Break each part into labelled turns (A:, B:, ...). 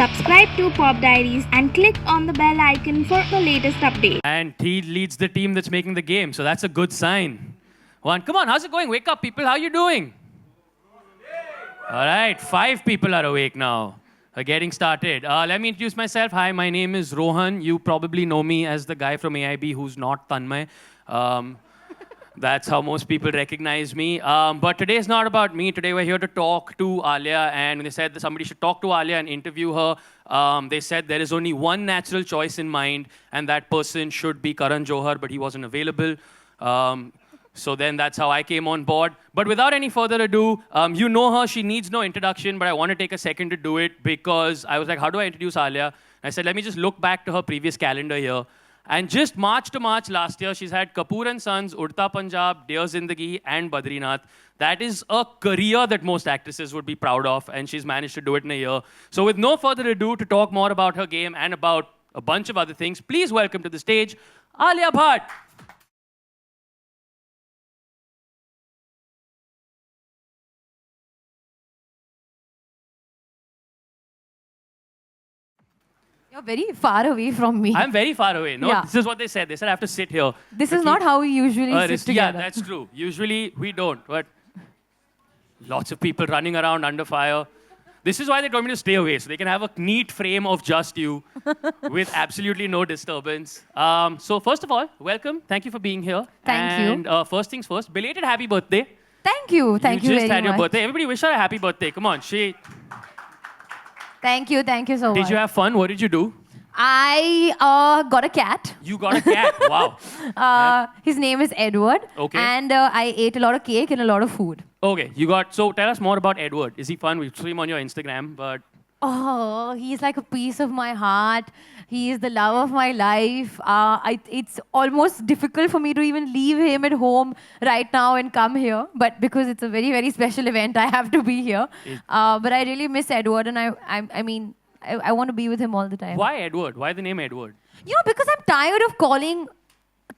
A: Subscribe to Pop Diaries and click on the bell icon for the latest update.
B: And he leads the team that's making the game, so that's a good sign. One, come on, how's it going? Wake up, people. How you doing? All right, 5 people are awake now. We're getting started. Let me introduce myself. Hi, my name is Rohan. You probably know me as the guy from AIB who's not Tanmay. That's how most people recognize me. But today is not about me. Today we're here to talk to Alia. And when they said that somebody should talk to Alia and interview her, they said there is only one natural choice in mind, and that person should be Karan Johar, but he wasn't available. So then that's how I came on board. But without any further ado, you know her. She needs no introduction, but I want to take a second to do it because I was like, how do I introduce Alia? And I said, let me just look back to her previous calendar here. And just March to March last year, she's had Kapoor & Sons, Udta Punjab, Dear Zindagi, and Badrinath. That is a career that most actresses would be proud of, and she's managed to do it in a year. So with no further ado, to talk more about her game and about a bunch of other things, please welcome to the stage, Alia Bhatt.
C: You're very far away from me.
B: I'm very far away. No,
C: Yeah.
B: This is what they said. They said I have to sit here.
C: This is not how we usually sit
B: Yeah,
C: together.
B: that's true. Usually we don't, but lots of people running around under fire. This is why they told me to stay away, so they can have a neat frame of just you with absolutely no disturbance. So first of all, welcome. Thank you for being here.
C: Thank you.
B: And first things first, belated happy birthday.
C: Thank you. Thank you
B: just
C: very
B: had your
C: much.
B: birthday. Everybody wish her a happy birthday. Come on.
C: Thank you so much.
B: Did you have fun? What did you do?
C: I got a cat.
B: You got a cat. Wow.
C: His name is Edward.
B: Okay.
C: And I ate a lot of cake and a lot of food.
B: Okay. So tell us more about Edward. Is he fun? We saw him on your Instagram, but...
C: Oh, he's like a piece of my heart. He is the love of my life. It's almost difficult for me to even leave him at home right now and come here. But because it's a very, very special event, I have to be here. But I really miss Edward, and I want to be with him all the time.
B: Why Edward? Why the name Edward?
C: You know, because I'm tired of calling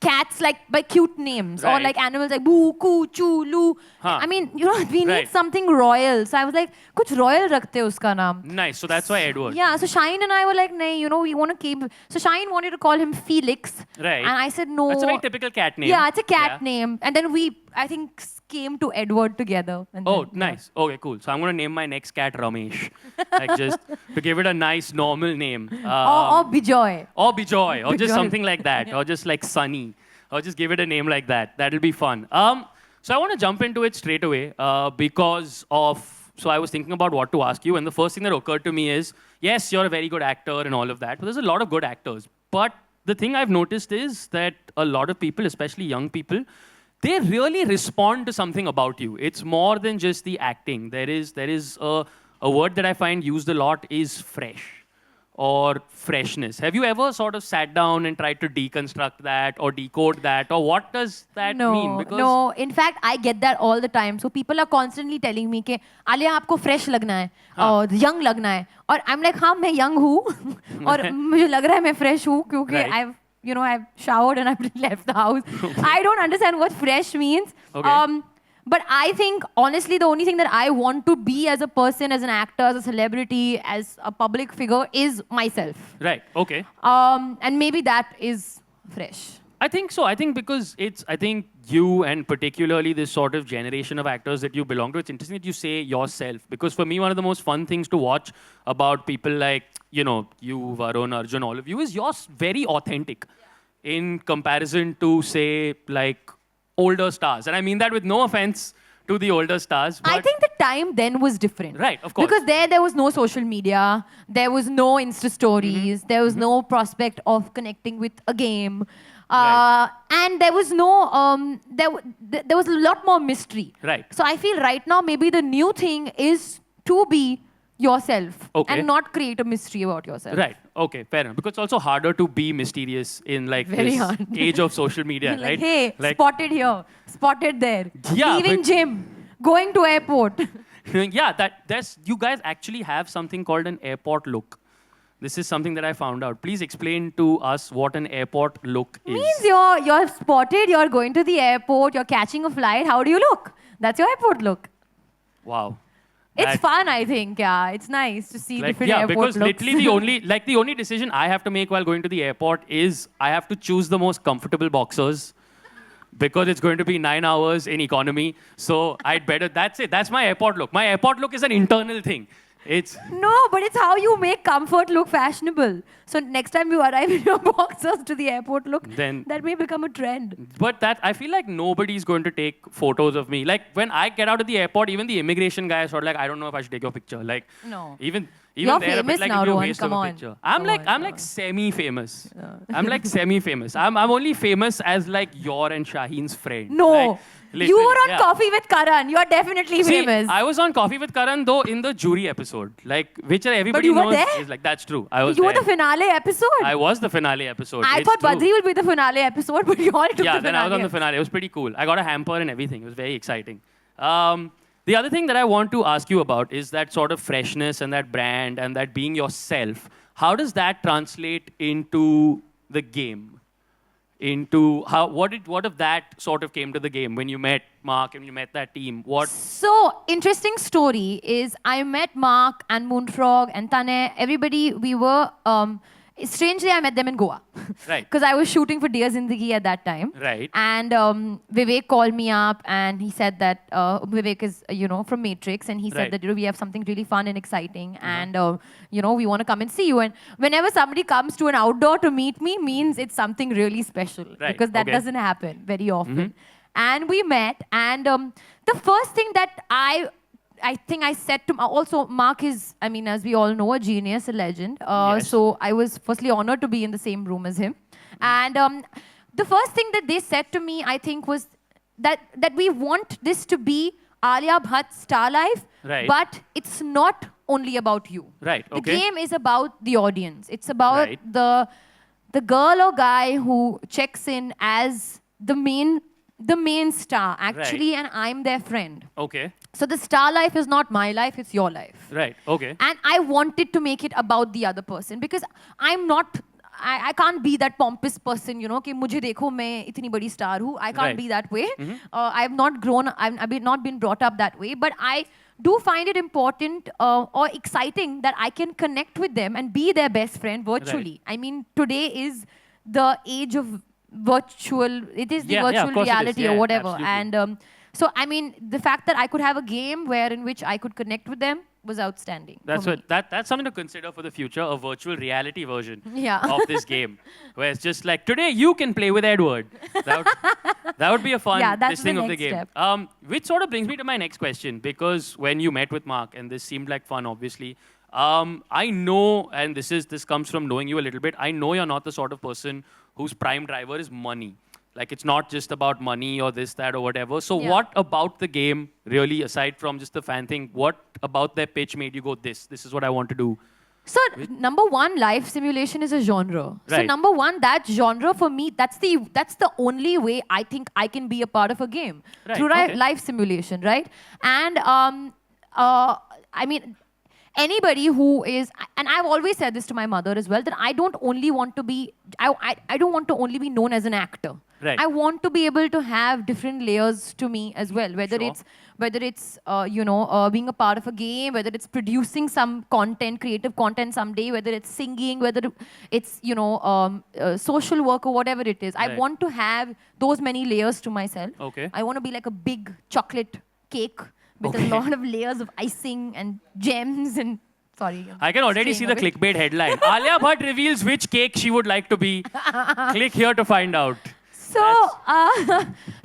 C: cats like by cute names or
B: Right.
C: like animals like boo, coo, choo, loo.
B: Huh.
C: I mean, you know, we
B: Right.
C: need something royal. So I was like, kuch royal rakhte uska naam.
B: Nice. So that's why Edward.
C: Yeah, so Shine and I were like, nay, you know, we want to keep... So Shine wanted to call him Felix.
B: Right.
C: And I said, no.
B: That's a very typical cat name.
C: Yeah, it's a cat
B: Yeah.
C: name. And then we, I think, came to Edward together. And
B: Oh,
C: then,
B: nice. Okay, cool. So I'm going to name my next cat Ramesh. Like just to give it a nice, normal name.
C: Or Bijoy.
B: Or Bijoy. Or just
C: Bijoy.
B: something like that.
C: Yeah.
B: Or just like Sunny. Or just give it a name like that. That'll be fun. So I want to jump into it straight away because of... So I was thinking about what to ask you. And the first thing that occurred to me is, yes, you're a very good actor and all of that. But there's a lot of good actors. But the thing I've noticed is that a lot of people, especially young people, they really respond to something about you. It's more than just the acting. There is a word that I find used a lot is fresh or freshness. Have you ever sort of sat down and tried to deconstruct that or decode that? Or what does that mean? Because
C: No. In fact, I get that all the time. So people are constantly telling me कि आलिया आपको fresh लगना है और young लगना है. और I'm like, हाँ मैं young हूँ और मुझे लग रहा है मैं fresh हूँ क्योंकि
B: Right.
C: I've showered and I've left the house. I don't understand what fresh means.
B: Okay.
C: But I think, honestly, the only thing that I want to be as a person, as an actor, as a celebrity, as a public figure is myself.
B: Right, okay.
C: And maybe that is fresh.
B: I think so. I think because I think you and particularly this sort of generation of actors that you belong to, it's interesting that you say yourself. Because for me, one of the most fun things to watch about people like, you know, you, Varun, Arjun, all of you, is you're very authentic in comparison to, say, like older stars. And I mean that with no offense to the older stars. But
C: I think the time then was different.
B: Right, of course.
C: Because there was no social media, there was no Insta stories, there was no prospect of connecting with a game.
B: Right.
C: And there was no, there was a lot more mystery.
B: Right.
C: So I feel right now maybe the new thing is to be yourself
B: Okay.
C: and not create a mystery about yourself.
B: Right. Okay, fair enough. Because it's also harder to be mysterious in like
C: Very
B: this
C: hard.
B: age of social media,
C: Like,
B: right?
C: hey,
B: Like,
C: spotted here, spotted there,
B: Yeah,
C: leaving
B: but-
C: gym, going to airport.
B: yeah, you guys actually have something called an airport look. This is something that I found out. Please explain to us what an airport look is.
C: Means you're spotted, you're going to the airport, you're catching a flight. How do you look? That's your airport look.
B: Wow.
C: It's
B: That-
C: fun, I think. Yeah, it's nice to see different
B: yeah,
C: airport
B: because
C: looks.
B: literally the only decision I have to make while going to the airport is I have to choose the most comfortable boxers because it's going to be 9 hours in economy. So I'd better, that's it. That's my airport look. My airport look is an internal thing. It's,
C: No, but it's how you make comfort look fashionable. So next time you arrive in your boxers to the airport look,
B: Then-
C: that may become a trend.
B: but that, I feel like nobody's going to take photos of me. Like when I get out of the airport, even the immigration guy is sort of like, I don't know if I should take your picture. Like,
C: No.
B: even
C: You're
B: there, a bit
C: famous
B: like
C: now,
B: it'd be a
C: Rohan,
B: waste
C: come
B: of a
C: on.
B: picture.
C: Come on,
B: I'm like semi-famous. I'm like semi-famous. I'm only famous as like your and Shaheen's friend.
C: No.
B: Like,
C: You
B: literally,
C: were on
B: yeah.
C: Coffee with Karan. You're definitely
B: See,
C: famous.
B: I was on Coffee with Karan though in the jury episode, like which everybody
C: you were
B: knows
C: there?
B: is like that's true. I was
C: You were
B: there.
C: the finale episode.
B: I was the finale episode.
C: I
B: It's
C: thought
B: true.
C: Badri will be the finale episode, but you all took
B: Yeah,
C: the
B: then I was on the
C: episode.
B: finale. It was pretty cool. I got a hamper and everything. It was very exciting. The other thing that I want to ask you about is that sort of freshness and that brand and that being yourself. How does that translate into the game? Into how what if that sort of came to the game when you met Mark and you met that team? What
C: So, interesting story is I met Mark and Moonfrog and Tane. Everybody, we were... strangely, I met them in Goa.
B: Right.
C: Because I was shooting for Dear Zindagi at that time.
B: Right.
C: And Vivek called me up and he said that Vivek is, from Matrix. And he said
B: Right.
C: that, we have something really fun and exciting. And, we want to come and see you. And whenever somebody comes to an outdoor to meet me, means it's something really special.
B: Right,
C: Because that
B: okay.
C: doesn't happen very often. And we met. And the first thing that I think I said to also Mark is, as we all know, a genius, a legend.
B: Yes.
C: So I was firstly honored to be in the same room as him. And the first thing that they said to me, I think, was that we want this to be Alia Bhatt Star Life,
B: Right.
C: but it's not only about you.
B: Right,
C: The
B: okay.
C: game is about the audience. It's about
B: Right.
C: the girl or guy who checks in as the main star, actually, and I'm their friend.
B: Okay.
C: So the star life is not my life, it's your life.
B: Right. Okay.
C: And I wanted to make it about the other person because I'm not, I can't be that pompous person, कि मुझे देखो मैं इतनी बड़ी star हूँ. I can't
B: Right.
C: be that way. I've not grown, I've not been brought up that way. But I do find it important or exciting that I can connect with them and be their best friend virtually. Today is the age of virtual, it is the
B: Yeah,
C: virtual
B: of course it is.
C: reality
B: Yeah,
C: or whatever.
B: absolutely.
C: And so, the fact that I could have a game in which I could connect with them was outstanding.
B: That's
C: for me.
B: that's something to consider for the future, a virtual reality version
C: Yeah.
B: of this game. Where it's just like, today you can play with Edward. That would be a fun
C: Yeah, that's
B: this thing
C: the
B: of the
C: next
B: game.
C: step.
B: Which sort of brings me to my next question, because when you met with Mark, and this seemed like fun, obviously, I know, and this comes from knowing you a little bit, I know you're not the sort of person whose prime driver is money. Like, it's not just about money or this, that, or whatever. So
C: Yeah.
B: what about the game, really, aside from just the fan thing, what about their pitch made you go, this is what I want to do?
C: So, number one, life simulation is a genre. So,
B: Right.
C: number one, that genre for me, that's the only way I think I can be a part of a game.
B: Right,
C: Through
B: okay.
C: life simulation, right? And, anybody who is, and I've always said this to my mother as well, that I don't only want to be, I don't want to only be known as an actor.
B: Right.
C: I want to be able to have different layers to me as well, whether
B: Sure.
C: it's being a part of a game, whether it's producing some content, creative content someday, whether it's singing, whether it's social work or whatever it is. I
B: Right.
C: want to have those many layers to myself.
B: Okay.
C: I want to be like a big chocolate cake with
B: Okay.
C: a lot of layers of icing and gems and sorry.
B: I can already see the
C: click.
B: clickbait headline. Alia Bhatt reveals which cake she would like to be. Click here to find out.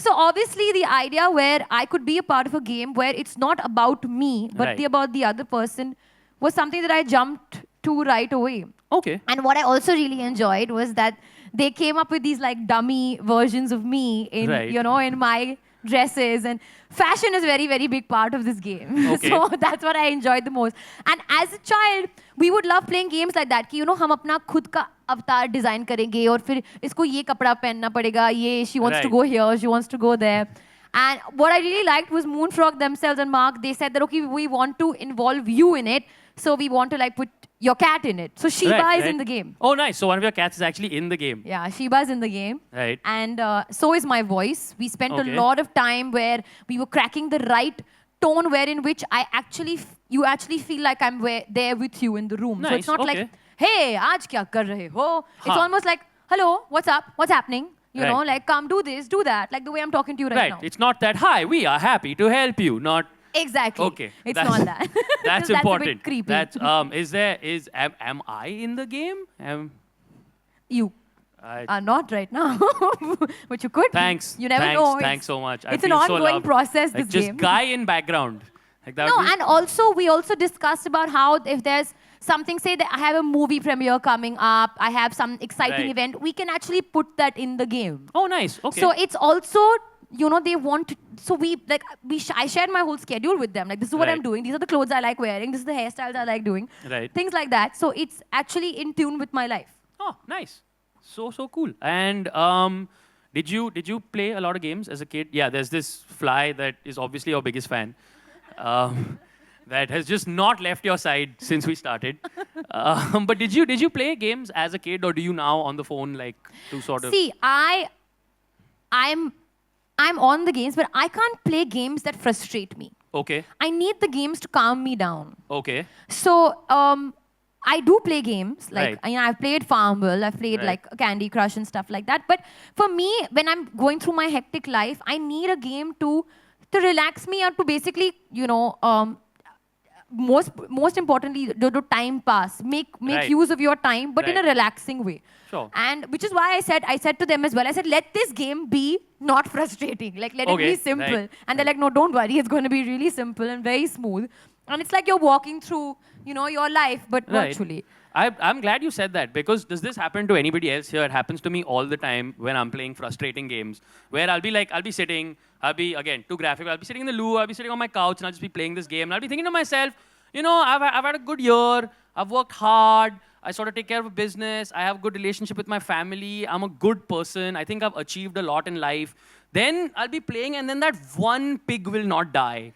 C: So obviously the idea where I could be a part of a game where it's not about me, but
B: Right.
C: about the other person was something that I jumped to right away.
B: Okay.
C: And what I also really enjoyed was that they came up with these like dummy versions of me in,
B: Right.
C: in my dresses, and fashion is a very, very big part of this game.
B: Okay.
C: So that's what I enjoyed the most. And as a child, we would love playing games like that कि हम अपना खुद का अवतार design करेंगे और फिर इसको ये कपड़ा पहनना पड़ेगा, ये she wants to
B: Right.
C: go here, she wants to go there. And what I really liked was Moonfrog themselves and Mark, they said that, okay, we want to involve you in it, so we want to like put your cat in it. So Sheba
B: Right,
C: is in
B: right.
C: the game.
B: Oh, nice. So one of your cats is actually in the game.
C: Yeah, Sheba is in the game.
B: Right.
C: And so is my voice. We spent
B: Okay.
C: a lot of time where we were cracking the right tone wherein which you actually feel like I'm there with you in the room. So
B: Nice,
C: it's not
B: okay.
C: like, hey, aaj kya kar rahe ho? It's
B: Huh.
C: almost like, hello, what's up? What's happening? You know,
B: Right.
C: like, come do this, do that. Like the way I'm talking to you right now.
B: It's not that, hi, we are happy to help you, not...
C: Exactly.
B: Okay.
C: It's
B: that's-
C: not that.
B: That's
C: A
B: important.
C: bit creepy.
B: That's, am I in the game?
C: You are not right now. But you could. be.
B: Thanks.
C: You never
B: thanks,
C: know.
B: Thanks so much. I
C: It's an
B: feel so
C: ongoing
B: loved.
C: process,
B: Like
C: this
B: just
C: game.
B: guy in background. Like that
C: No,
B: would be-
C: and also we also discussed about how if there's something, say that I have a movie premiere coming up, I have some exciting
B: Right.
C: event, we can actually put that in the game.
B: Oh, nice. Okay.
C: So it's also, you know, they want to, so I shared my whole schedule with them. Like, this is what I'm
B: Right.
C: doing. These are the clothes I like wearing. This is the hairstyles I like doing.
B: Right.
C: Things like that. So it's actually in tune with my life.
B: Oh, nice. So cool. And did you play a lot of games as a kid? Yeah, there's this fly that is obviously your biggest fan. That has just not left your side since we started. But did you play games as a kid, or do you now on the phone like to sort of?
C: See, I'm on the games, but I can't play games that frustrate me.
B: Okay.
C: I need the games to calm me down.
B: Okay.
C: So I do play games. Like,
B: Right.
C: you know, I've played Farmville, I've played
B: Right.
C: like Candy Crush and stuff like that. But for me, when I'm going through my hectic life, I need a game to relax me or to basically, you know, most importantly, do time pass. Make
B: Right.
C: use of your time, but in a
B: Right.
C: relaxing way.
B: Sure.
C: And which is why I said to them as well, I said, let this game be not frustrating. Like, let it
B: Okay,
C: be simple.
B: right,
C: And they're like, no, don't worry. It's going to be really simple and very smooth. And it's like you're walking through, you know, your life, but
B: Right.
C: virtually.
B: I'm glad you said that, because does this happen to anybody else here? It happens to me all the time when I'm playing frustrating games, where I'll be sitting, again, too graphic, I'll be sitting in the loo, I'll be sitting on my couch, and I'll just be playing this game, and I'll be thinking to myself, you know, I've had a good year, I've worked hard, I sort of take care of a business, I have a good relationship with my family, I'm a good person, I think I've achieved a lot in life. Then I'll be playing, and then that one pig will not die.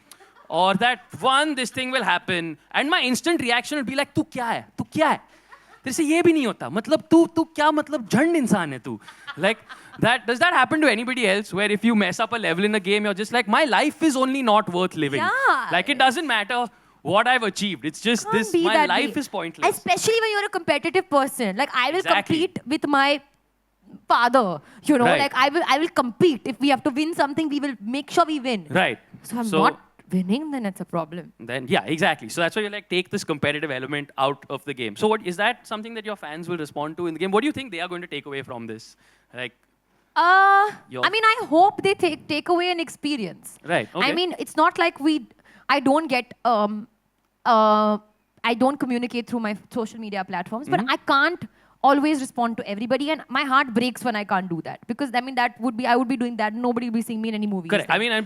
B: Or that one, this thing will happen. And my instant reaction will be like, तू क्या है? तू क्या है? तेरे से ये भी नहीं होता. मतलब तू क्या मतलब झंड इंसान है तू. Like that, does that happen to anybody else? Where if you mess up a level in a game, you're just like, my life is only not worth living.
C: Yeah.
B: Like it doesn't matter what I've achieved. It's just
C: Can't
B: this,
C: be
B: my
C: that
B: life
C: way.
B: is pointless.
C: Especially when you're a competitive person. Like, I will
B: Exactly.
C: compete with my father. You know,
B: Right.
C: like I will compete. If we have to win something, we will make sure we win.
B: Right.
C: So I'm not winning, then it's a problem.
B: Then yeah, exactly. So that's why you like take this competitive element out of the game. So what is that something that your fans will respond to in the game? What do you think they are going to take away from this? Like Your-
C: I mean, I hope they take away an experience.
B: Right, okay.
C: I mean, it's not like I don't get I don't communicate through my social media platforms, but I can't always respond to everybody, and my heart breaks when I can't do that, because I mean I would be doing that. Nobody will be seeing me in any movies.
B: correct. I mean, I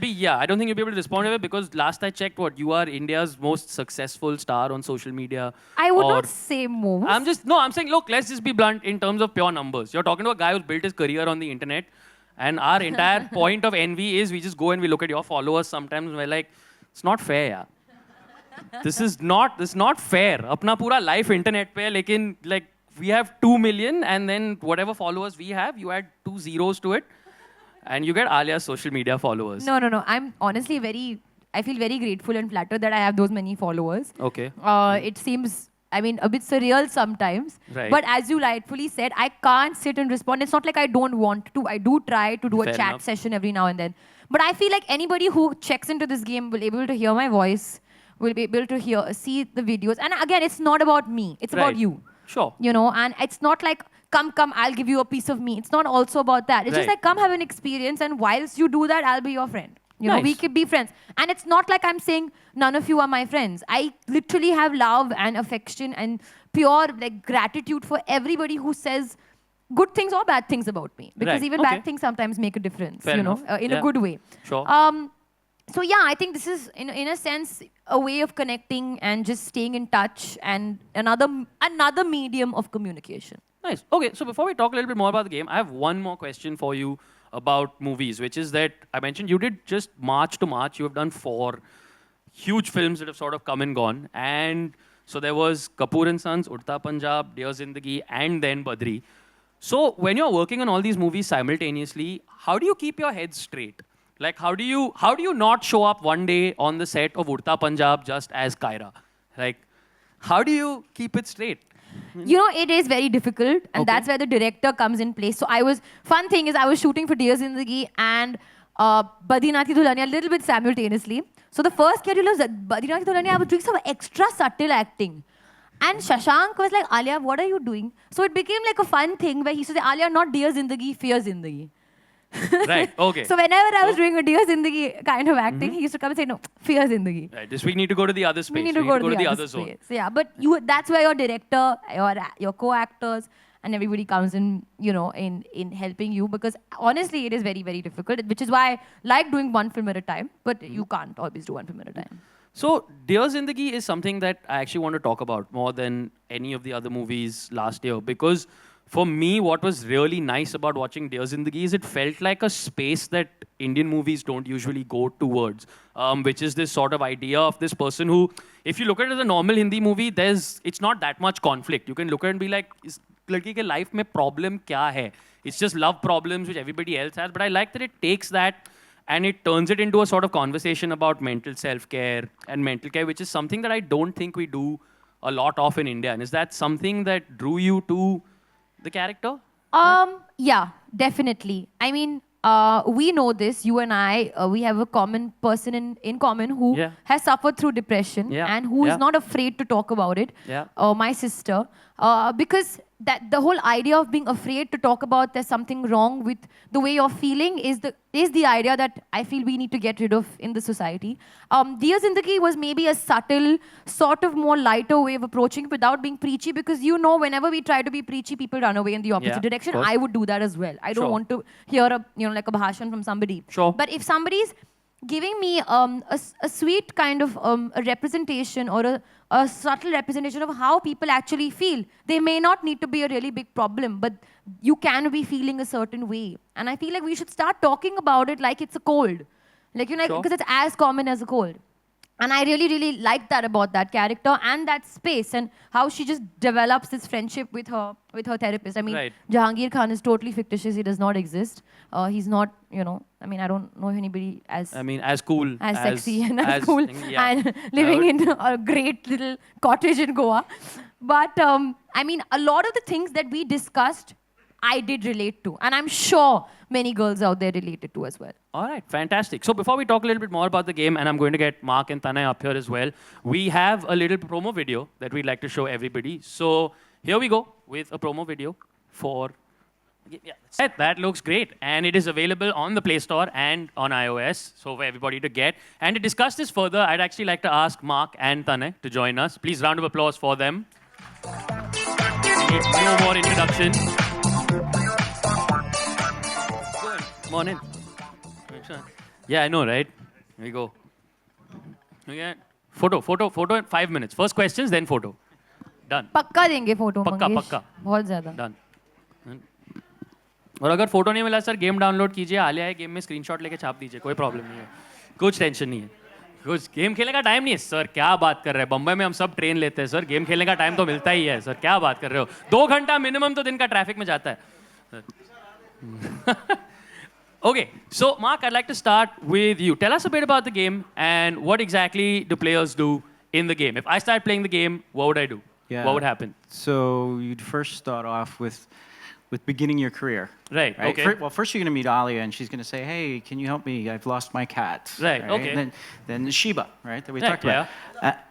B: don't think you'll be able to respond to it, because last I checked, you are India's most successful star on social media.
C: I would
B: or-
C: not say most.
B: I'm saying, look, let's just be blunt in terms of pure numbers. You're talking to a guy who's built his career on the internet, and our entire point of envy is we just go and we look at your followers sometimes and we're like, it's not fair, yeah. This is not fair. Apna pura life internet pe, lekin like we have 2 million, and then whatever followers we have, you add 2 zeros to it, and you get Alia's social media followers.
C: No. I'm honestly I feel very grateful and flattered that I have those many followers.
B: Okay.
C: It seems, I mean, a bit surreal sometimes.
B: Right.
C: But as you rightfully said, I can't sit and respond. It's not like I don't want to. I do try to do a
B: Fair
C: chat
B: enough.
C: session every now and then. But I feel like anybody who checks into this game will be able to hear my voice, will be able to see the videos. And again, it's not about me. It's about
B: Right.
C: you.
B: Sure.
C: You know, and it's not like, come, I'll give you a piece of me. It's not also about that. It's just
B: Right.
C: like, come have an experience, and whilst you do that, I'll be your friend. You know, we
B: Nice.
C: could be friends. And it's not like I'm saying none of you are my friends. I literally have love and affection and pure like gratitude for everybody who says good things or bad things about me. Because
B: Right.
C: even
B: Okay.
C: bad things sometimes make a difference,
B: Fair
C: you know,
B: enough.
C: in
B: Yeah.
C: a good way.
B: Sure.
C: So yeah, I think this is in a sense a way of connecting and just staying in touch, and another medium of communication.
B: Nice. Okay, so before we talk a little bit more about the game, I have one more question for you about movies, which is that I mentioned you did just March to March. You have done 4 huge films that have sort of come and gone. And so there was Kapoor and Sons, Udta Punjab, Dear Zindagi, and then Badri. So when you're working on all these movies simultaneously, how do you keep your head straight? Like, how do you not show up one day on the set of Urta Punjab just as Kyra? Like, how do you keep it straight?
C: You know, it is very difficult, and that's where the director comes in place. So fun thing is, I was shooting for Dear Zindagi and Badrinath Ki Dulhania a little bit simultaneously. So the first schedule was Badrinath Ki Dulhania, I was doing some extra subtle acting. And Shashank was like, Alia, what are you doing? So it became like a fun thing where he said, Alia, not Dear Zindagi, Fear Zindagi.
B: Right, okay.
C: So whenever I was doing a Dear Zindagi kind of acting, he used to come and say, no, Fear Zindagi.
B: Right, this week need to go to the other space.
C: We need to go to the other
B: zone.
C: space. Yeah, but that's where your director, your co-actors, and everybody comes in, you know, in helping you, because honestly, it is very, very difficult, which is why I like doing one film at a time, but you can't always do one film at a time.
B: So, Dear Zindagi is something that I actually want to talk about more than any of the other movies last year, because for me, what was really nice about watching Dear Zindagi is it felt like a space that Indian movies don't usually go towards, which is this sort of idea of this person who, if you look at it as a normal Hindi movie, it's not that much conflict. You can look at it and be like, is ladki ke life mein problem kya hai? It's just love problems which everybody else has. But I like that it takes that and it turns it into a sort of conversation about mental self-care and mental care, which is something that I don't think we do a lot of in India. And is that something that drew you to the character?
C: Yeah, definitely. I mean, we know this, you and I, we have a common person in common who has suffered through depression and who is not afraid to talk about it. My sister. Because the whole idea of being afraid to talk about there's something wrong with the way you're feeling is the idea that I feel we need to get rid of in the society. Dear Zindagi was maybe a subtle, sort of more lighter way of approaching it without being preachy, because you know, whenever we try to be preachy, people run away in the opposite direction. I would do that as well. I don't want to hear like a bhashan from somebody. But if somebody's giving me a sweet kind of a representation or a subtle representation of how people actually feel. They may not need to be a really big problem, but you can be feeling a certain way. And I feel like we should start talking about it like it's a cold. Like, you know, because it's as common as a cold. And I really, really like that about that character and that space and how she just develops this friendship with her therapist. I mean, Jahangir Khan is totally fictitious. He does not exist. He's not, you know, I mean, I don't know anybody as
B: cool.
C: As sexy and as cool. And living in a great little cottage in Goa. But, I mean, a lot of the things that we discussed, I did relate to. And I'm sure many girls out there related to as well.
B: All right, fantastic. So before we talk a little bit more about the game, and I'm going to get Mark and Tanay up here as well, we have a little promo video that we'd like to show everybody. So here we go with a promo video for... That looks great. And it is available on the Play Store and on iOS, so for everybody to get. And to discuss this further, I'd actually like to ask Mark and Tanay to join us. Please, round of applause for them. No more introduction. Come on in. Yeah, I know, right? Here we go. Okay. Photo in 5 minutes. First questions, then photo. Done.
C: पक्का देंगे photo
B: पक्का.
C: बहुत ज़्यादा.
B: Done. और अगर photo नहीं मिला sir game download कीजिए आलिया है गेम में स्क्रीनशॉट लेके छाप दीजिए कोई प्रॉब्लम नहीं है कुछ टेंशन नहीं है कुछ गेम खेलने का टाइम नहीं है सर क्या बात कर रहे हैं बम्बई में हम सब ट्रेन लेते हैं सर गेम खेलने का टाइम तो मिलता ही है सर क्या बात कर रहे हो 2 घंटा मिनिमम तो दिन का ट्रैफिक में जाता है Okay, so Mark, I'd like to start with you. Tell us a bit about the game and what exactly do players do in the game. If I start playing the game, what would I do? What would happen?
D: So you'd first start off with beginning your career.
B: Right. Okay.
D: First you're going to meet Alia, and she's going to say, "Hey, can you help me? I've lost my cat."
B: Right. Okay.
D: And then Sheba, right, that we talked about.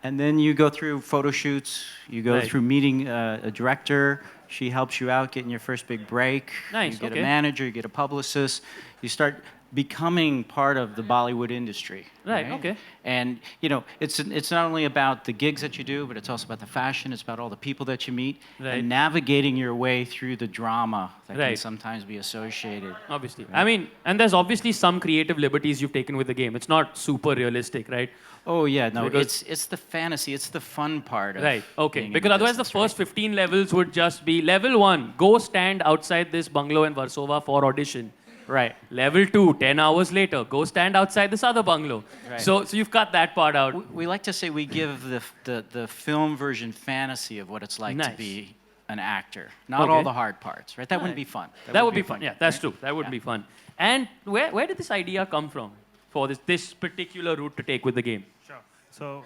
D: And then you go through photo shoots. You go through meeting a director. She helps you out getting your first big break.
B: Nice.
D: You get a manager. You get a publicist. You start becoming part of the Bollywood industry.
B: Right. Okay.
D: And you know, it's not only about the gigs that you do, but it's also about the fashion. It's about all the people that you meet and navigating your way through the drama that can sometimes be associated.
B: Obviously. I mean, and there's obviously some creative liberties you've taken with the game. It's not super realistic, right?
D: Oh yeah, no, it's the fantasy, it's the fun part of
B: Okay. Because otherwise the first 15 levels would just be level 1, go stand outside this bungalow in Warsaw for audition.
D: Right.
B: Level 2, 10 hours later, go stand outside this other bungalow.
D: Right.
B: So you've cut that part out.
D: We like to say we give the film version fantasy of what it's like to be an actor, not all the hard parts, right? That wouldn't be fun.
B: That would be fun. Yeah, that's true. That would be fun. And where did this idea come from for this particular route to take with the game?
E: Sure. So,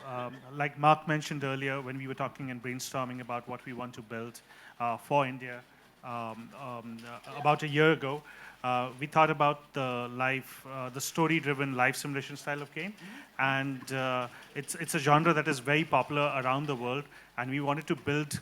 E: like Mark mentioned earlier, when we were talking and brainstorming about what we want to build for India about a year ago, we thought about the story-driven life simulation style of game, and it's a genre that is very popular around the world, and we wanted to build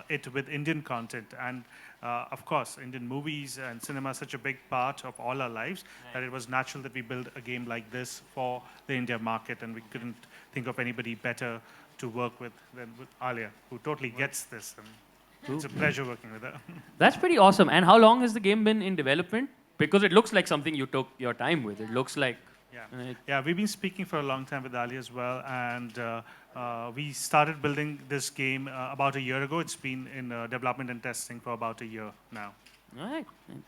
E: it with Indian content. And of course, Indian movies and cinema are such a big part of all our lives that it was natural that we build a game like this for the India market, and we couldn't think of anybody better to work with than with Alia, who totally gets this. And it's a pleasure working with her.
B: That's pretty awesome. And how long has the game been in development? Because it looks like something you took your time with. It looks like...
E: Yeah, we've been speaking for a long time with Ali as well, and we started building this game about a year ago. It's been in development and testing for about a year now.
B: All right.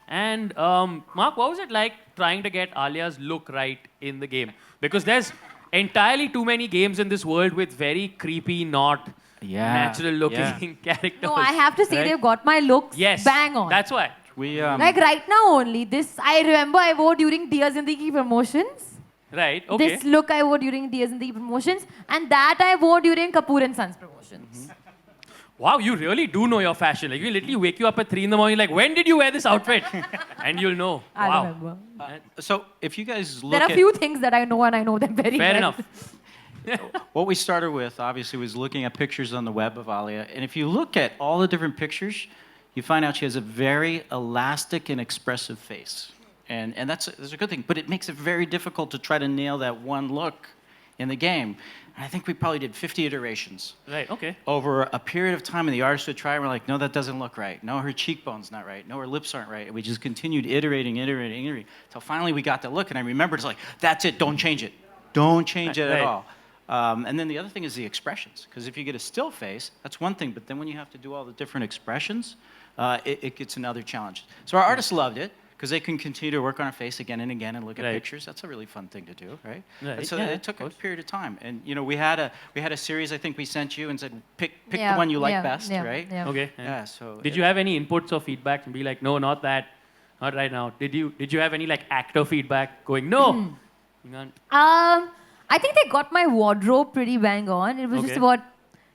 B: And Mark, what was it like trying to get Alia's look right in the game? Because there's entirely too many games in this world with very creepy, not natural-looking characters.
C: No, I have to say they've got my looks bang on.
B: That's why.
C: Like right now only, this I remember I wore during Diaz in the promotions.
B: Right, okay.
C: This look I wore during Diaz in the promotions, and that I wore during Kapoor and Sons promotions.
B: Wow, you really do know your fashion. Like, we literally wake you up at 3 in the morning, like, when did you wear this outfit? And you'll know.
C: I
B: wow.
C: remember.
D: So if you guys look
C: there are a few things that I know, and I know them very well.
B: Fair enough.
D: What we started with, obviously, was looking at pictures on the web of Alia. And if you look at all the different pictures, you find out she has a very elastic and expressive face. And that's a good thing. But it makes it very difficult to try to nail that one look in the game. And I think we probably did 50 iterations.
B: Right, okay.
D: Over a period of time, and the artist would try, and we're like, no, that doesn't look right. No, her cheekbone's not right. No, her lips aren't right. And we just continued iterating, until finally we got the look. And I remember it's like, that's it, don't change it. Don't change it at all. And then the other thing is the expressions. Because if you get a still face, that's one thing. But then when you have to do all the different expressions, it gets another challenge. So our artists loved it, because they can continue to work on her face again and again and look at pictures. That's a really fun thing to do, right? And so it took a period of time. And you know, we had a series I think we sent you and said pick the one you like best, right?
C: Yeah.
B: Okay.
D: Yeah. So
B: did you have any inputs or feedback and be like, no, not that, not right now? Did you have any like actor feedback going, no?
C: I think they got my wardrobe pretty bang on. It was just about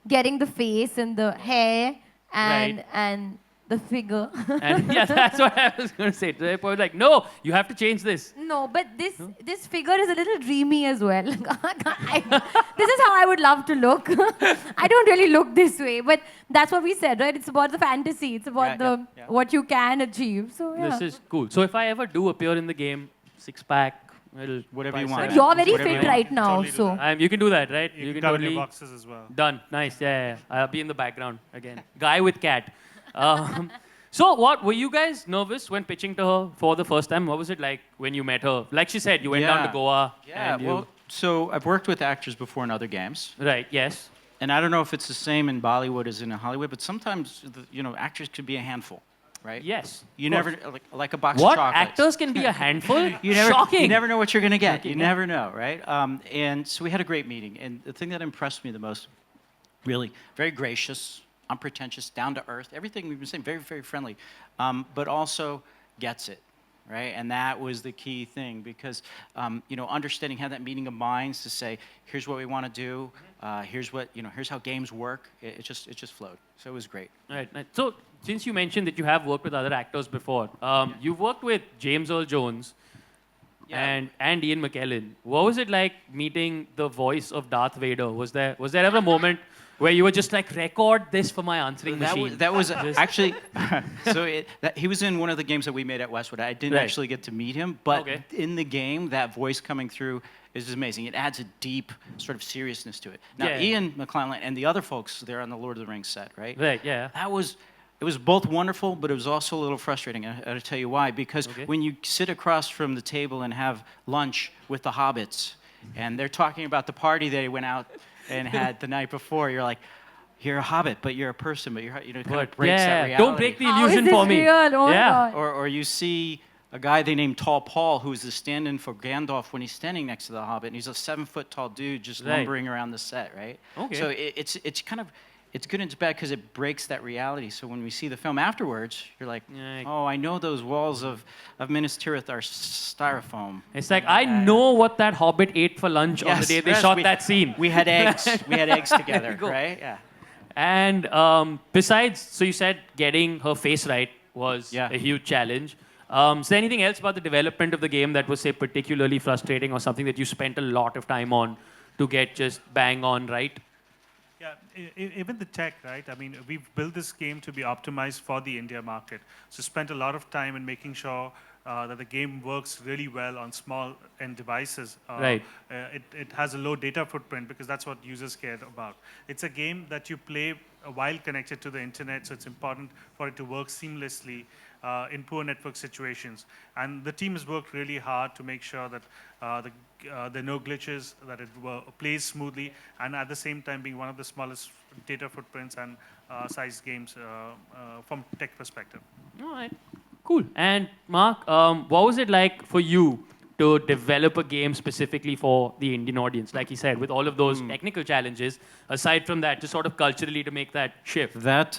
C: getting the face and the hair and the figure.
B: And yeah, that's what I was going to say. They were like, no, you have to change this.
C: No, but this figure is a little dreamy as well. This is how I would love to look. I don't really look this way, but that's what we said, right? It's about the fantasy. It's about what you can achieve. So yeah.
B: This is cool. So if I ever do appear in the game, six-pack,
D: whatever you want.
C: But you're very fit right now,
E: Totally
C: so.
B: You can do that, right?
E: You can cover your boxes as well.
B: Done. Nice. Yeah. I'll be in the background again. Guy with cat. So what, were you guys nervous when pitching to her for the first time? What was it like when you met her? Like she said, you went down to Goa.
D: Yeah, well, so I've worked with actors before in other games.
B: Right, yes.
D: And I don't know if it's the same in Bollywood as in Hollywood, but sometimes, actors could be a handful, right?
B: Yes.
D: You never, like a box
B: what?
D: of chocolates.
B: Actors can be a handful?
D: Shocking. You never know what you're going to get. You never know, right? And so we had a great meeting. And the thing that impressed me the most, really, very gracious, unpretentious, down to earth, everything we've been saying, very, very friendly, but also gets it, right? And that was the key thing because, understanding how that meeting of minds to say, here's what we want to do, here's how games work, it just flowed. So it was great.
B: Right. So since you mentioned that you have worked with other actors before, you've worked with James Earl Jones and Ian McKellen. What was it like meeting the voice of Darth Vader? Was there ever a moment where you were just like, record this for my answering machine?
D: That was actually, he was in one of the games that we made at Westwood. I didn't actually get to meet him, but in the game, that voice coming through is amazing. It adds a deep sort of seriousness to it. Now, Ian McKellen and the other folks there on the Lord of the Rings set, right?
B: Right, yeah.
D: It was both wonderful, but it was also a little frustrating. I'll tell you why. Because when you sit across from the table and have lunch with the hobbits, and they're talking about the party they went out and had the night before, you're like, you're a hobbit, but you're a person, but you're, it kind of breaks that reality.
B: Don't break the illusion for me.
C: Real? Oh God.
D: Or you see a guy they named Tall Paul, who's the stand-in for Gandalf when he's standing next to the hobbit, and he's a 7-foot tall dude just lumbering around the set, right?
B: Okay.
D: So it's kind of, it's good and it's bad because it breaks that reality. So when we see the film afterwards, you're like, oh, I know those walls of Minas Tirith are styrofoam.
B: It's like, I know what that hobbit ate for lunch on the day they shot that scene.
D: We had eggs. We had eggs together, right? Yeah.
B: And besides, so you said getting her face right was a huge challenge. Is there anything else about the development of the game that was, say, particularly frustrating or something that you spent a lot of time on to get just bang on right?
E: Yeah, even the tech, right? I mean, we've built this game to be optimized for the India market. So spent a lot of time in making sure that the game works really well on small end devices.
B: Right.
E: It has a low data footprint because that's what users care about. It's a game that you play while connected to the internet, so it's important for it to work seamlessly in poor network situations. And the team has worked really hard to make sure that there are no glitches, that it plays smoothly, and at the same time being one of the smallest data footprints and size games from tech perspective.
B: All right. Cool. And Mark, what was it like for you to develop a game specifically for the Indian audience? Like he said, with all of those technical challenges, aside from that, just sort of culturally to make that shift.
D: That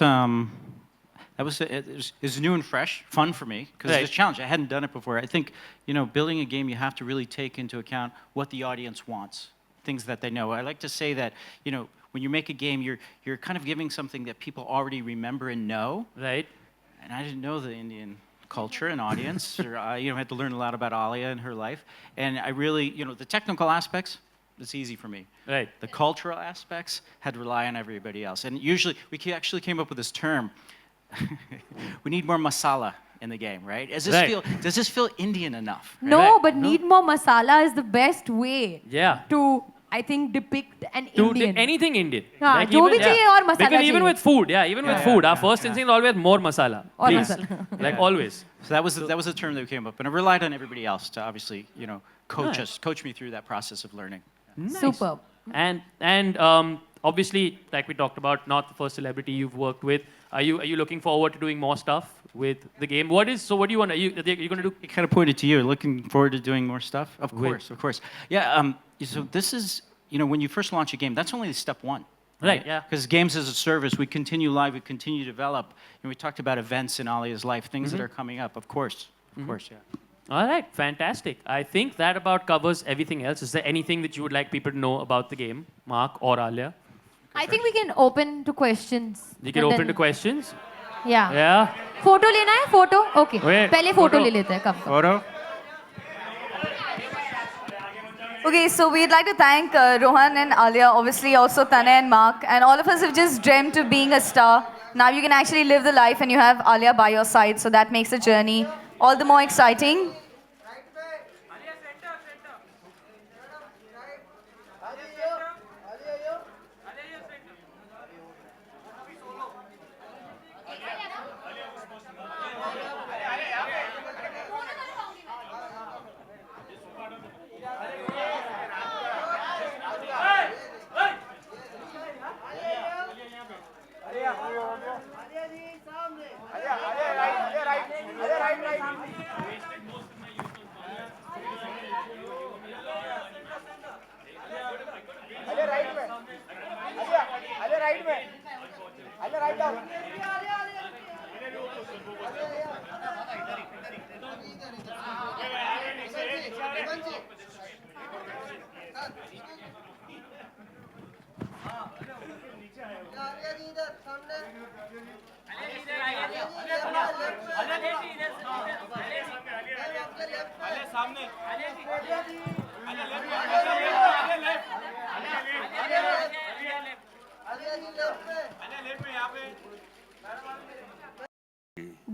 D: was it was new and fresh, fun for me because it was a challenge. I hadn't done it before. I think building a game, you have to really take into account what the audience wants, things that they know. I like to say that when you make a game, you're kind of giving something that people already remember and know.
B: Right.
D: And I didn't know the Indian culture and audience. Or, had to learn a lot about Alia and her life. And I really, the technical aspects, it's easy for me.
B: Right.
D: The cultural aspects had to rely on everybody else. And usually, we actually came up with this term. We need more masala in the game, right? Does this feel Indian enough? Right?
C: No, but need more masala is the best way
B: to,
C: I think, depict an Indian.
B: Anything Indian.
C: Like jo bhi chahiye aur masala
B: because even
C: chahiye.
B: with food, with food, our first instinct is always more masala. Please.
C: Masala.
B: Like always.
D: So that was the term that we came up, and I relied on everybody else to obviously, coach me through that process of learning.
B: Nice.
C: Superb.
B: And obviously, like we talked about, not the first celebrity you've worked with. Are you looking forward to doing more stuff with the game? What do you want? Are you going to do?
D: It kind of pointed to you. Looking forward to doing more stuff. Of course. Yeah. So this is when you first launch a game, that's only step one.
B: Right. Yeah.
D: Because games as a service, we continue live, we continue to develop, and we talked about events in Alia's life, things that are coming up. Of course. Yeah.
B: All right, fantastic. I think that about covers everything else. Is there anything that you would like people to know about the game, Mark or Alia?
C: I think we can open to questions.
B: You can open to questions?
C: Yeah.
B: Yeah.
C: Photo lena hai? Photo? Okay.
B: Wait,
C: Pehle photo le lete hain. Come.
D: Photo?
F: Okay, so we'd like to thank Rohan and Alia, obviously also Tane and Mark, and all of us have just dreamt of being a star. Now you can actually live the life and you have Alia by your side, so that makes the journey all the more exciting.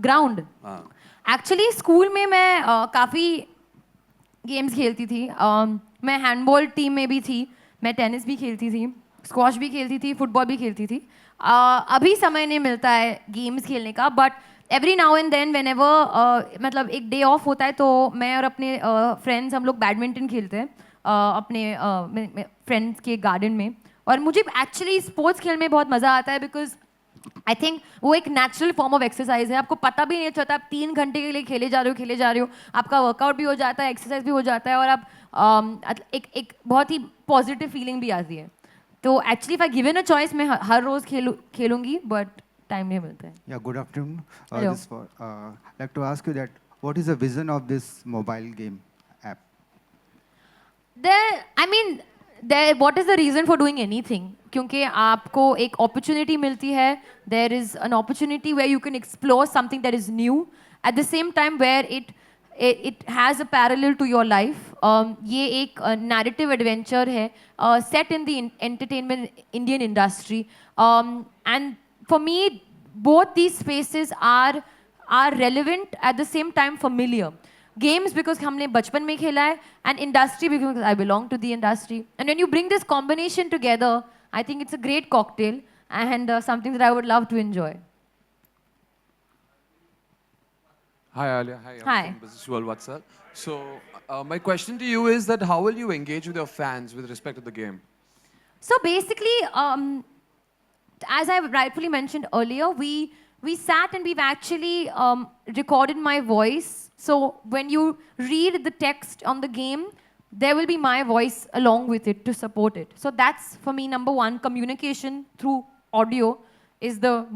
C: Ground actually school में मैं काफ़ी games खेलती थी. मैं handball team में भी थी, मैं टेनिस भी खेलती थी, स्क्वॉश भी खेलती थी, फुटबॉल भी खेलती थी. अभी समय नहीं मिलता है गेम्स खेलने का, but every now and then whenever मतलब एक डे ऑफ होता है तो मैं और अपने फ्रेंड्स हम लोग बैडमिंटन खेलते हैं अपने फ्रेंड्स के गार्डन में. और मुझे एक्चुअली स्पोर्ट्स खेलने में बहुत मज़ा आता है बिकॉज आई थिंक वो एक नेचुरल फॉर्म ऑफ एक्सरसाइज है. आपको पता भी नहीं चलता, आप 3 घंटे के लिए खेले जा रहे हो, आपका वर्कआउट भी हो जाता है, एक्सरसाइज भी हो जाता है और आप एक बहुत ही पॉजिटिव फीलिंग भी आती है. तो actually if I given a choice मैं हर रोज खेलूंगी बट टाइम नहीं मिलता है.
G: Yeah, good afternoon.
C: Hello.
G: I'd like to ask you that what is the vision of this mobile game app?
C: What is the reason for doing anything? क्योंकि आपको एक opportunity मिलती है. There is an opportunity where you can explore something that is new. At the same time, where it has a parallel to your life. ये एक narrative adventure है, set in the entertainment Indian industry. And for me, both these spaces are relevant at the same time familiar. Games because हमने बचपन में खेला है, and industry because I belong to the industry. And when you bring this combination together, I think it's a great cocktail and something that I would love to enjoy.
H: Hi Alia, hi. I'm
C: Hi.
H: from Business World. What's up? So my question to you is that how will you engage with your fans with respect to the game?
C: So basically, as I rightfully mentioned earlier, we sat and we've actually recorded my voice. So when you read the text on the game, there will be my voice along with it to support it. So that's for me number one. Communication through audio is the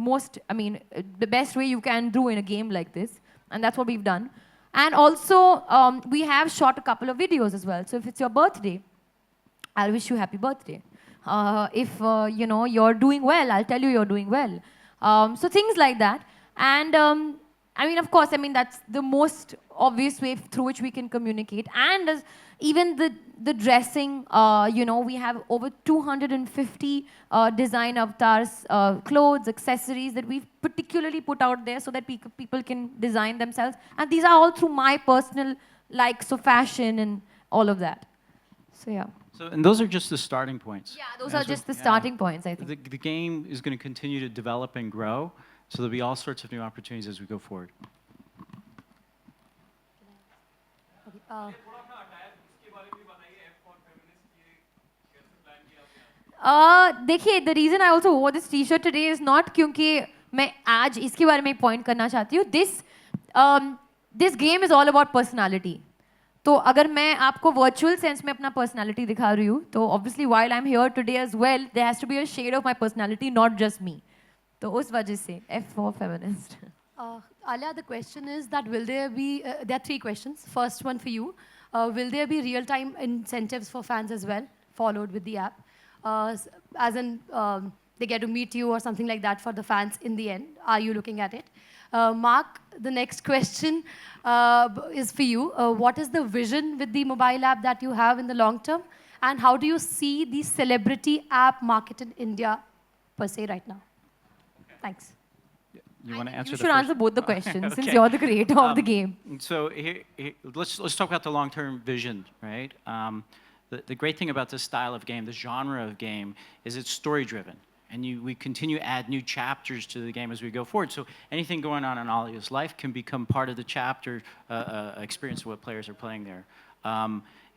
C: the best way you can do in a game like this, and that's what we've done. And also we have shot a couple of videos as well. So if it's your birthday, I'll wish you happy birthday. If you're doing well, I'll tell you you're doing well. So things like that. And of course, that's the most obvious way through which we can communicate. And even the dressing, we have over 250 design avatars, clothes, accessories that we've particularly put out there so that people can design themselves. And these are all through my personal likes of fashion and all of that. So yeah.
D: So, and those are just the starting points.
C: Yeah, those are just the starting points, I think.
D: The game is going to continue to develop and grow, so there'll be all sorts of new opportunities as we go forward.
C: देखिए, the reason I also wore this T-shirt today is not क्योंकि मैं आज इसके बारे में point करना चाहती हूँ. This game is all about personality. तो अगर मैं आपको वर्चुअल सेंस में अपना पर्सनालिटी दिखा रही हूँ तो obviously while I'm here today as well, there has to be a shade of my personality, not just me. तो उस वजह से F for feminist.
I: Alia, the question is that will there be, there are three questions. First one for you. Will there be real-time incentives for fans as well, followed with the app? As in, they get to meet you or something like that for the fans in the end. Are you looking at it? Mark, the next question is for you. What is the vision with the mobile app that you have in the long term? And how do you see the celebrity app market in India per se right now? Thanks.
D: You want to answer
C: You
D: the
C: should
D: first?
C: answer both the questions
D: Okay.
C: since you're the creator of the game.
D: So let's talk about the long-term vision, right? The great thing about this style of game, this genre of game, is it's story-driven. And we continue to add new chapters to the game as we go forward. So anything going on in Alia's life can become part of the chapter experience of what players are playing there.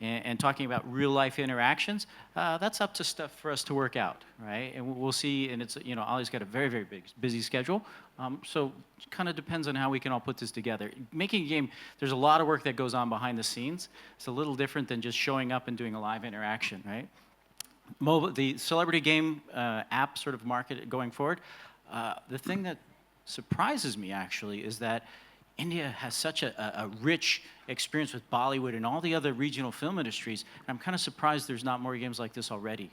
D: And talking about real-life interactions, that's up to stuff for us to work out, right? And we'll see, and it's, Alia's got a very, very busy schedule. So it kind of depends on how we can all put this together. Making a game, there's a lot of work that goes on behind the scenes. It's a little different than just showing up and doing a live interaction, right? The celebrity game app sort of market going forward, the thing that surprises me actually is that India has such a rich experience with Bollywood and all the other regional film industries. And I'm kind of surprised there's not more games like this already,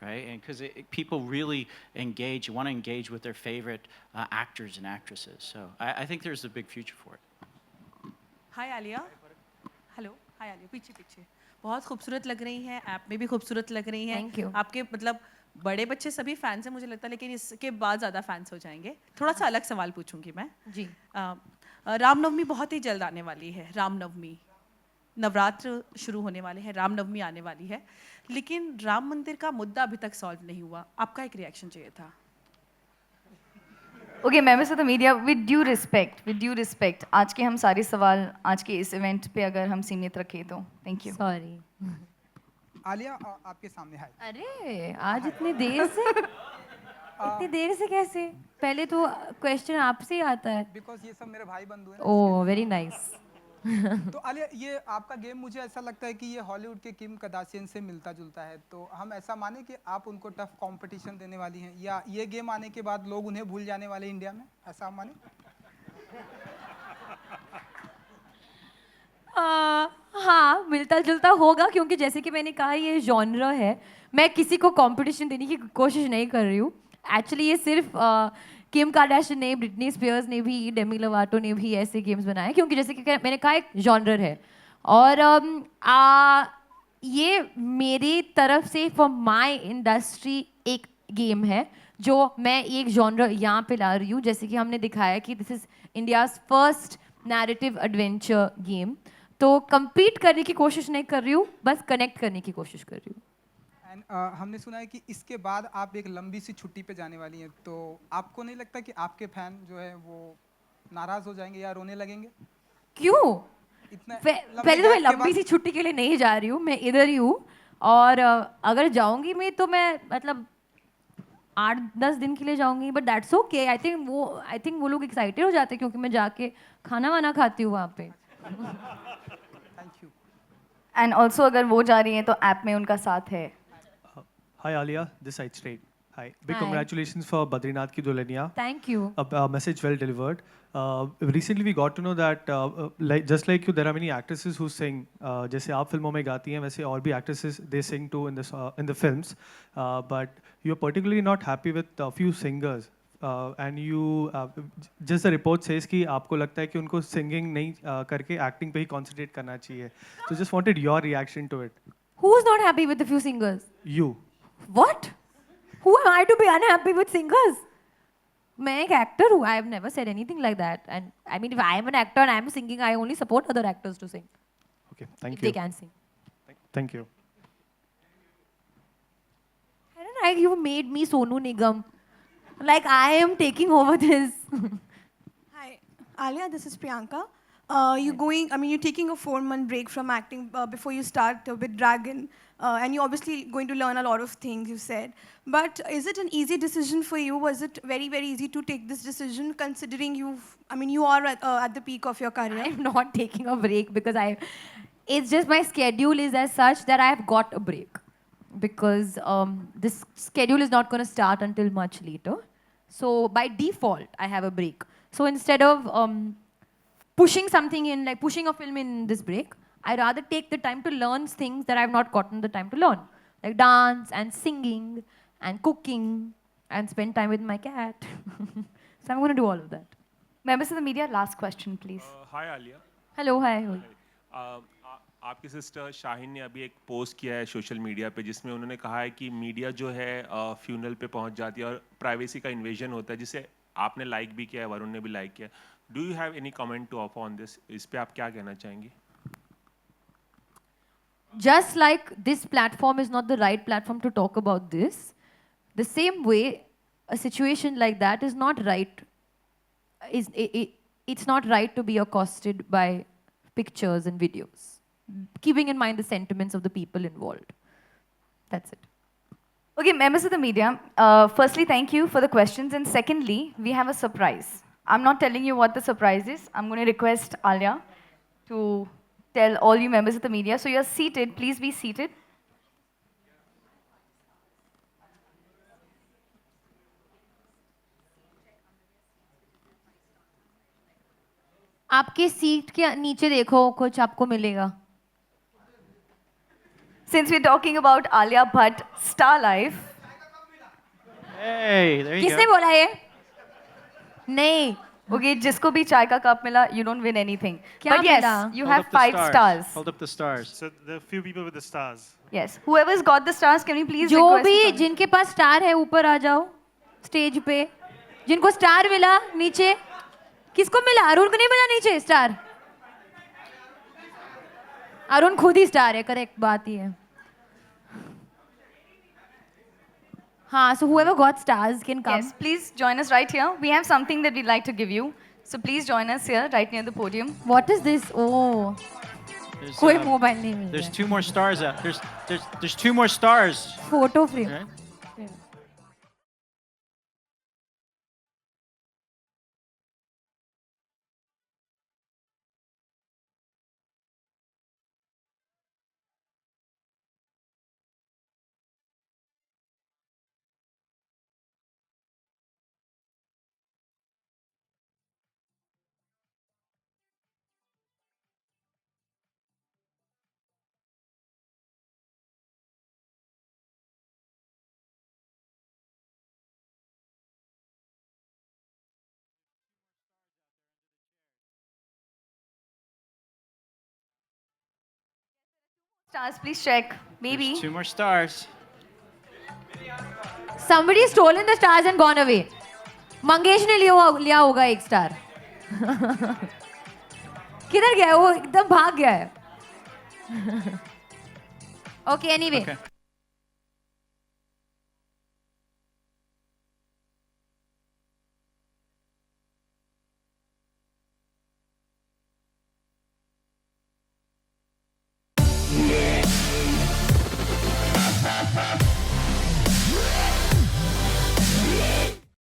D: right? And because people really want to engage with their favorite actors and actresses. So I think there's a big future for it.
J: Hi Alia. Hello. Hi Alia. पीछे बहुत खूबसूरत लग रही हैं, app में भी खूबसूरत लग रही हैं.
C: Thank you.
J: आपके बड़े बच्चे सभी फैंस हैं मुझे लगता है, लेकिन इसके बाद ज़्यादा फैंस हो जाएंगे. थोड़ा सा अलग सवाल पूछूंगी मैं.
C: जी.
J: रामनवमी बहुत ही जल्द आने वाली है. रामनवमी, नवरात्र शुरू होने वाले हैं, रामनवमी आने वाली है, लेकिन राम मंदिर का मुद्दा अभी तक सॉल्व नहीं हुआ. आपका एक रिएक्शन चाहिए था.
F: Okay, members of the media, with due respect, आज के हम सारे सवाल आज के इस इवेंट पे अगर हम सीमित रखें तो thank you.
C: Sorry.
K: आलिया आपके सामने है.
C: अरे आज इतनी देर से कैसे? पहले तो क्वेश्चन आपसे ही आता है.
K: Because ये सब मेरे भाई बंधु हैं.
C: Oh, very nice.
K: तो आलिया, ये आपका गेम मुझे ऐसा लगता है कि ये हॉलीवुड के किम कार्दाशियन से मिलता जुलता है, तो हम ऐसा माने कि आप उनको टफ कंपटीशन देने वाली हैं, या ये गेम आने के बाद लोग उन्हें भूल जाने वाले इंडिया में, ऐसा हम माने?
C: हाँ, मिलता जुलता होगा, क्योंकि जैसे कि मैंने कहा ये जॉनर है। मैं किसी को कंपटीशन देने की कोशिश नहीं कर रही हूँ। एक्चुअली ये सिर्फ किम कार्दाशियन ने, ब्रिटनी स्पीयर्स ने भी, डेमी लोवाटो ने भी ऐसे गेम्स बनाए, क्योंकि जैसे कि मैंने कहा एक जॉनर है। और ये मेरी तरफ से फॉर माय इंडस्ट्री एक गेम है जो मैं एक जॉनर यहाँ पे ला रही हूँ। जैसे कि हमने दिखाया कि this is India's first narrative adventure game. तो compete करने की कोशिश नहीं कर रही हूँ, बस कनेक्ट करने की कोशिश कर रही हूँ।
K: एंड हमने सुना है कि इसके बाद आप एक लंबी सी छुट्टी पे जाने वाली हैं, तो आपको नहीं लगता कि आपके फैन जो है वो नाराज हो जाएंगे या रोने लगेंगे?
C: क्यों?
K: इतना
C: पहले तो मैं लंबी सी छुट्टी के लिए नहीं जा रही हूँ, मैं इधर ही हूँ। और अगर जाऊंगी मैं तो मैं मतलब 8-10 दिन के लिए जाऊंगी, but that's okay. I think वो लोग एक्साइटेड हो जाते हैं, क्योंकि मैं जाके खाना वाना खाती हूँ वहाँ पे।
K: Thank you.
F: एंड ऑल्सो अगर वो जा रही हैं तो ऐप में उनका साथ है।
L: Hi Alia, this side straight. Hi. Big
C: Hi.
L: congratulations for Badrinath ki Dulhaniya.
C: Thank you.
L: A message well delivered. Recently we got to know that just like you, there are many actresses who sing. जैसे आप फिल्मों में गाती हैं, वैसे और भी actresses they sing too in the films. But you are particularly not happy with a few singers. And you just the report says कि आपको लगता है कि उनको singing नहीं करके acting पे ही concentrate करना चाहिए. So just wanted your reaction to it.
C: Who's not happy with a few singers?
L: You.
C: What? Who am I to be unhappy with singers? मैं एक actor हूँ. I have never said anything like that. And I mean, if I am an actor and I am singing, I only support other actors to sing.
L: Okay, thank
C: if
L: you.
C: they can sing.
L: Thank you.
C: I don't know. You made me Sonu Nigam. Like I am taking over this.
M: Hi, Alia, this is Priyanka. You're taking a 4-month break from acting before you start with Dragon. And you're obviously going to learn a lot of things, you said. But is it an easy decision for you? Was it very, very easy to take this decision, considering you are at the peak of your career?
C: I'm not taking a break because it's just my schedule is as such that I have got a break. Because this schedule is not going to start until much later. So by default, I have a break. So instead of pushing something in, like pushing a film in this break, I rather take the time to learn things that I've not gotten the time to learn. Like dance and singing and cooking and spend time with my cat. So I'm going to do all of that.
F: Members of the media, last question, please.
N: Hi Alia.
C: Hello, hi.
N: आपकी sister Shaheen ने अभी एक post किया है social media पे, जिसमें उन्होंने कहा है कि मीडिया जो है फ्यूनरल पे पहुंच जाती है और प्राइवेसी का इन्वेजन होता है, जिसे आपने लाइक भी किया है, वरुण ने भी लाइक किया। Do you have any comment to offer on this? इस पे आप क्या कहना चाहेंगी?
C: Just like this platform is not the right platform to talk about this, the same way a situation like that is not right. It's not right to be accosted by pictures and videos, keeping in mind the sentiments of the people involved. That's it.
F: Okay, members of the media, firstly, thank you for the questions. And secondly, we have a surprise. I'm not telling you what the surprise is. I'm going to request Alia to tell all you members of the media. So you're seated. Please be seated.
C: आपके seat के नीचे देखो, कुछ आपको मिलेगा.
F: Since we're talking about Alia Bhatt Star Life.
D: Hey, there you
C: किसने
D: go.
C: बोला ये? नहीं.
F: Okay, जिसको भी चाय का कप मिला, you don't win anything.
C: क्या
F: But yes,
C: मिला?
F: you
D: Hold
F: have
D: up the
F: 5 stars.
D: Hold up the stars.
E: So there are few people with the stars.
F: Yes. Whoever's got the stars, can we please
C: जो
F: request
C: भी
F: it on-
C: जिनके पास star है ऊपर आ जाओ stage पे. जिनको star मिला नीचे. किसको मिला? अरुण को नहीं मिला नीचे स्टार. अरुण खुद ही स्टार है, करेक्ट बात ही है. हाँ, so whoever got stars can come.
F: Yes, please join us right here. We have something that we'd like to give you. So please join us here, right near the podium.
C: What is this? Oh.
D: There's,
C: कोई mobile नहीं मिल
D: There's
C: रहा.
D: 2 more stars out. There's 2 more stars.
C: Photo frame.
D: Right?
F: stars. Please check. Maybe.
D: There's 2 more stars.
C: Somebody has stolen the stars and gone away. Mangesh ने लिया होगा एक star. किधर गया है वो? एकदम भाग गया है. Okay, anyway.
D: Okay.